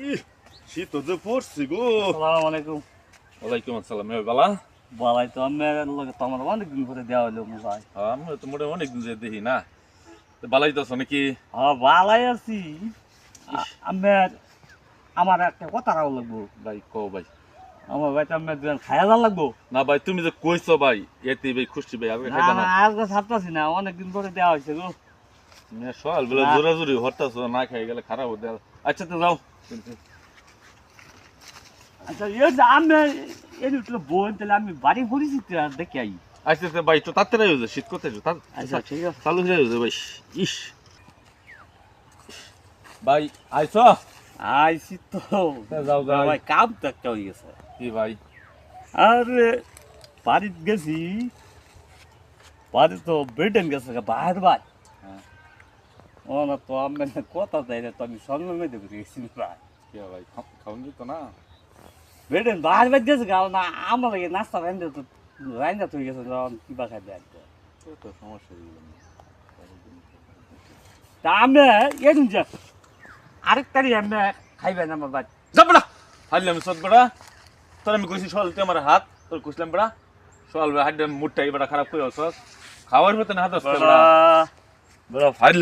ই শীত তো যে পড়ছি গো। আসসালামু আলাইকুম। ওয়ালাইকুম আসসালাম। বালা বালাই তো আমার লগে তো আমার অনেকদিন করে দেওয়া হলো মোবাইল। আমি তো মোটামুটি অনেকদিন যে দেখি না। বালাই তো আছো নাকি? হ্যাঁ বালাই আছি। আমার আমার একটা কথা রাও লাগবো। ভাই কও ভাই। আমার ভাইটা আমার দুজন খাইয়া যা লাগবো। না ভাই তুমি যে কইছো ভাই এতে ভাই খুশি ভাই আগে না খাইবা না না। আজকে ছাড়তাছি না, অনেকদিন করে দেওয়া হয়েছে গো। তুমি সকাল বেলা না। জোরাজুরি হরতাছো না খাই গেলে খারাপ হতে। আচ্ছা তো যাও। আচ্ছা এ যে আমি এই একটু বোন তাহলে আমি বাড়ি ঘুরেছি দেখে আই। আচ্ছা আচ্ছা ভাই তো তাড়াতাড়ি হয়ে যায় শীত করতে আচ্ছা ঠিক আছে। চালু হয়ে যাবে ভাই। ইস ভাই আইছ? আইছি তো। যাও যাও ভাই কাম তো একটা হয়ে গেছে। কি ভাই? আরে বাড়িতে গেছি, বাড়ি তো বেডেন গেছে বাইর ভাই। হ্যাঁ ও না তো আমি কথা দেয় না, তো আমি সঙ্গে মেয়েদের ঘুরে গেছি ভাই। কি ভাই খাওন দিত না? বেডেন বাইর বাইর গেছে গা না, আমার লাগে নাস্তা রাইন্দা তো হয়ে গেছে, কিবা খাই দেয়। তো সমস্যা হয়ে গেল। তা আমি এদিন যে আরেকটারই আমি খাইবেন আমার বাড়ি। যাব না হাইলে আমি সদ বড়া তোর আমি কইছি সল তুই আমার হাত তোর কইছিলাম বড়া সল হাত মুডটা এবারে খারাপ করে আছস খাওয়ার মতন হাত আসছে বড়া বড় হাইলে